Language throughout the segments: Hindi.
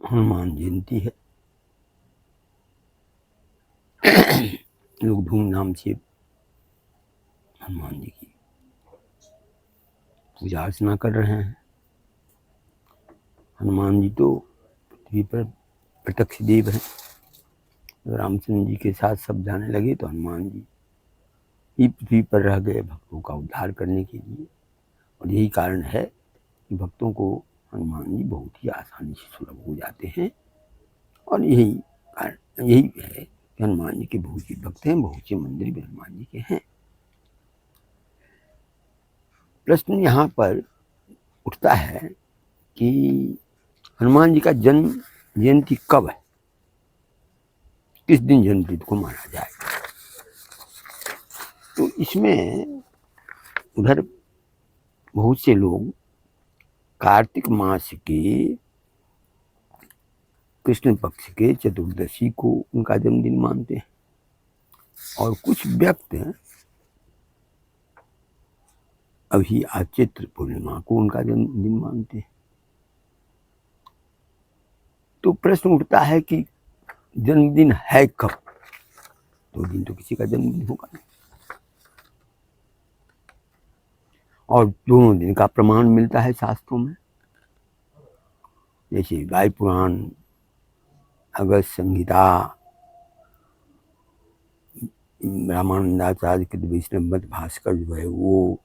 हनुमान जयंती है। लोग धूमधाम से हनुमान जी की पूजा अर्चना कर रहे हैं। हनुमान जी तो पृथ्वी पर प्रत्यक्ष देव हैं। रामचंद्र जी के साथ सब जाने लगे तो हनुमान जी ही पृथ्वी पर रह गए भक्तों का उद्धार करने के लिए। और यही कारण है कि भक्तों को हनुमान जी बहुत ही आसानी से सुलभ हो जाते हैं। और यही है कि हनुमान जी के बहुत से भक्त हैं, बहुत से मंदिर भी हनुमान जी के हैं। प्रश्न यहाँ पर उठता है कि हनुमान जी का जन्म जयंती कब है, किस दिन जन्म तिथि को माना जाए। तो इसमें उधर बहुत से लोग कार्तिक मास के कृष्ण पक्ष के चतुर्दशी को उनका जन्मदिन मानते हैं और कुछ व्यक्ति अभी आज चैत्र पूर्णिमा को उनका जन्मदिन मानते हैं। तो प्रश्न उठता है कि जन्मदिन है कब। तो दिन तो किसी का जन्मदिन होगा नहीं। और दोनों दिन का प्रमाण मिलता है शास्त्रों में, जैसे वायु पुराण, अगस्त संहिता, रामानंदाचार्य के वैष्णव भास्कर जो है वो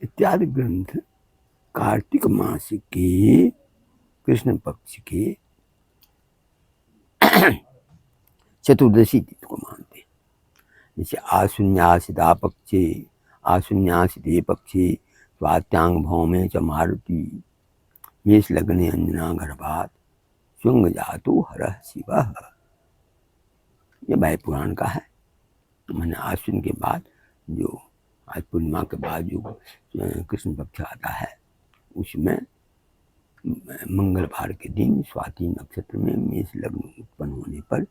इत्यादि ग्रंथ कार्तिक मास के कृष्ण पक्ष के चतुर्दशी तिथि को मानते हैं। जैसे आशुन्यासिता पक्षे आशुन्यासिते पक्षे स्वात्यांग भौमे च मारुति मेष लग्ने अंजना गर्भात शुंग जातु हरः शिवः। ये वायु पुराण का है। मैंने आश्विन के बाद जो आज पूर्णिमा के बाद जो कृष्ण पक्ष आता है उसमें मंगलवार के दिन स्वाति नक्षत्र में मेष लग्न उत्पन्न होने पर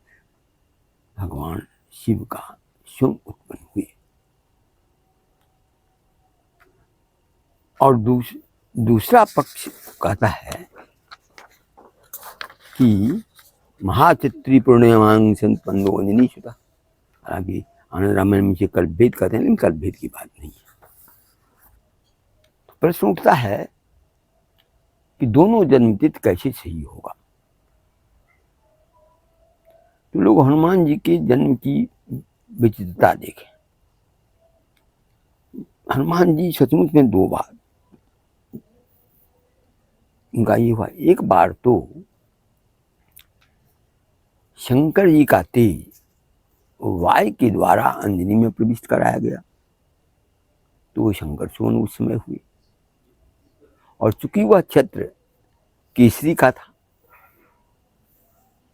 भगवान शिव का शुंग उत्पन्न हुए। और दूसरा पक्ष कहता है कि महाचित्री पूर्णिमांग संपन्नो अंजनी सुता। हालांकि आनंद रामायण में कल भेद कहते हैं, लेकिन कल भेद की बात नहीं है। तो प्रश्न उठता है कि दोनों जन्मतिथि कैसे सही होगा। तो लोग हनुमान जी के जन्म की विचित्रता देखें। हनुमान जी सचमुच में दो बार उनका ये हुआ। एक बार तो शंकर जी का तेज वायु के द्वारा अंजनी में प्रविष्ट कराया गया तो वो शंकर सुवन उस समय हुए। और चूंकि वह क्षेत्र केसरी का था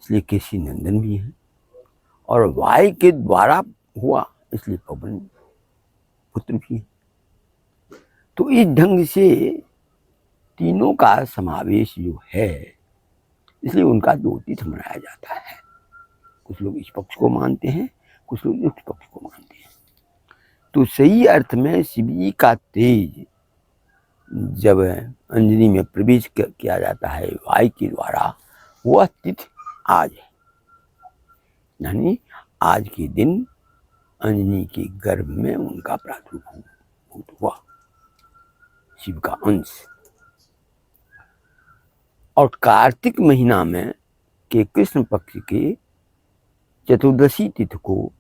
इसलिए केसरी नंदन भी है। और वायु के द्वारा हुआ इसलिए पवन पुत्र भी है। तो इस ढंग से तीनों का समावेश जो है इसलिए उनका दो तिथि मनाया जाता है। कुछ लोग इस पक्ष को मानते हैं, कुछ लोग उस पक्ष को मानते हैं। तो सही अर्थ में शिव जी का तेज जब अंजनी में प्रवेश किया जाता है वायु के द्वारा, वह तिथि आज है। यानी आज के दिन अंजनी के गर्भ में उनका प्रादुर्भाव हुआ, शिव का अंश। और कार्तिक महीना में के कृष्ण पक्ष के चतुर्दशी तिथि को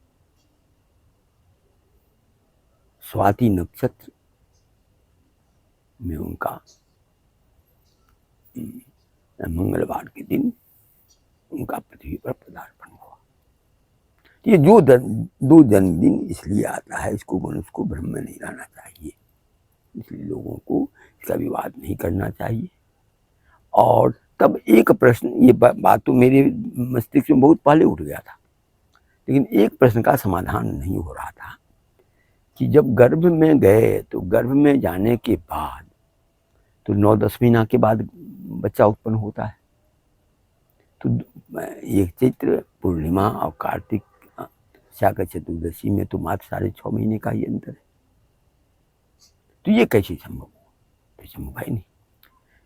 स्वाति नक्षत्र में उनका मंगलवार के दिन उनका पृथ्वी पर पदार्पण हुआ। ये जो दो जन्मदिन इसलिए आता है, इसको मनुष्य को भ्रम में नहीं रहना चाहिए, इसलिए लोगों को इसका विवाद नहीं करना चाहिए। और तब एक प्रश्न, ये बात तो मेरे मस्तिष्क में बहुत पहले उठ गया था, लेकिन एक प्रश्न का समाधान नहीं हो रहा था कि जब गर्भ में गए तो गर्भ में जाने के बाद तो 9-10 महीना के बाद बच्चा उत्पन्न होता है। तो एक चैत्र पूर्णिमा और कार्तिक शाका चतुर्दशी में तो मात्र 6.5 महीने का ही अंतर है। तो ये कैसे संभव हो? तो संभव है नहीं।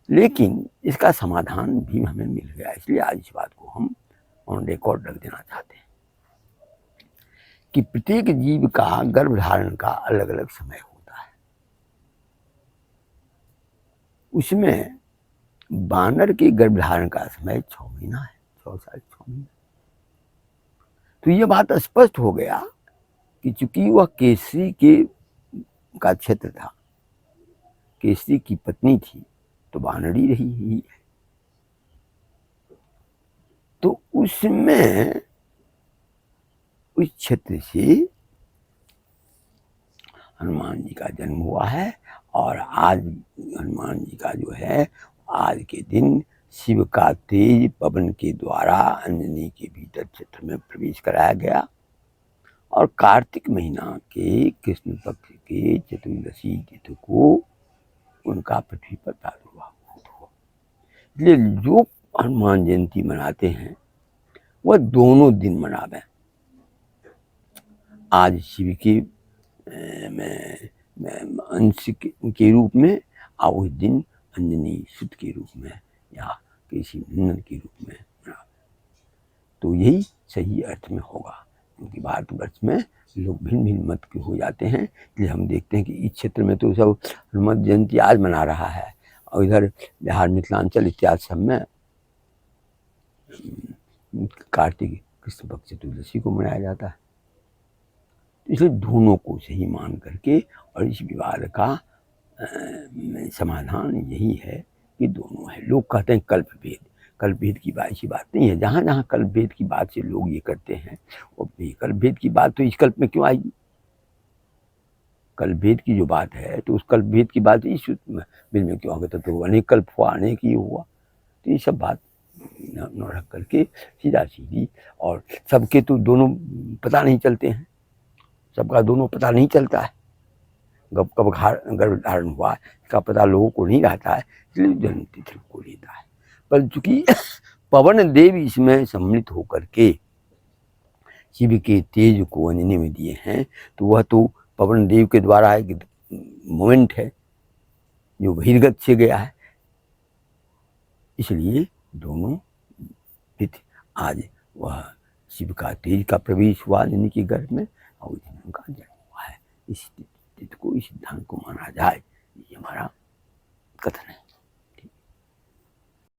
लेकिन इसका समाधान भी हमें मिल गया, इसलिए आज इस बात को हम ऑन रिकॉर्ड रख देना चाहते हैं कि प्रत्येक जीव का गर्भधारण का अलग अलग समय होता है। उसमें बानर के गर्भधारण का समय 6 महीना है, 6 साल 6 महीना। तो यह बात स्पष्ट हो गया कि चूंकि वह केसरी के का क्षेत्र था, केसरी की पत्नी थी, तो बानरी रही ही है। तो उसमें उस क्षेत्र से हनुमान जी का जन्म हुआ है। और आज हनुमान जी का जो है, आज के दिन शिव का तेज पवन के द्वारा अंजनी के भीतर क्षेत्र में प्रवेश कराया गया और कार्तिक महीना के कृष्ण पक्ष के चतुर्दशी तिथि को उनका पृथ्वी पर प्रादुर्भाव हुआ। इसलिए जो हनुमान जयंती मनाते हैं वह दोनों दिन मनावे। आज शिव के अंश के रूप में और उस दिन अंजनी सुत के रूप में या किसी नंदन के रूप में मनावे, तो यही सही अर्थ में होगा। क्योंकि भारतवर्ष में लोग भिन्न भिन्न मत के हो जाते हैं, इसलिए हम देखते हैं कि इस क्षेत्र में तो सब हनुमान जयंती आज मना रहा है और इधर बिहार मिथिलांचल इत्यादि सब में कार्तिक कृष्ण पक्ष चतुर्दशी को मनाया जाता है। इसलिए दोनों को सही मान करके और इस विवाद का समाधान यही है कि दोनों है। लोग कहते हैं कल्पभेद, कल्पभेद की बात ऐसी बात नहीं है। जहाँ जहाँ कल्पभेद की बात से लोग ये करते हैं, वो कल्पभेद की बात तो इस कल्प में क्यों आएगी? कल्पभेद की जो बात है तो उस कल्पभेद की बात इस बिल में क्यों आगे? तो अनेक कल्प हुआ, अनेक ये हुआ। तो ये सब बात न रख करके सीधा सीधी, और सबके तो दोनों पता नहीं चलते हैं, सबका दोनों पता नहीं चलता है। कब गर्भधारण हुआ इसका पता लोगों को नहीं रहता है, इसलिए जन्म तिथि को लेता है। पर चूंकि पवन देव इसमें सम्मिलित होकर के शिव के तेज को अंजनी में दिए हैं, तो वह तो पवन देव के द्वारा एक मोमेंट है जो बहिर्गत से गया है। इसलिए दोनों तिथि आज वह शिव का तेज का प्रवेश हुआ अंजनी के गर्भ में और उनका जन्म हुआ है। इस तिथि को, इस सिद्धांत को माना जाए, ये हमारा कथन है।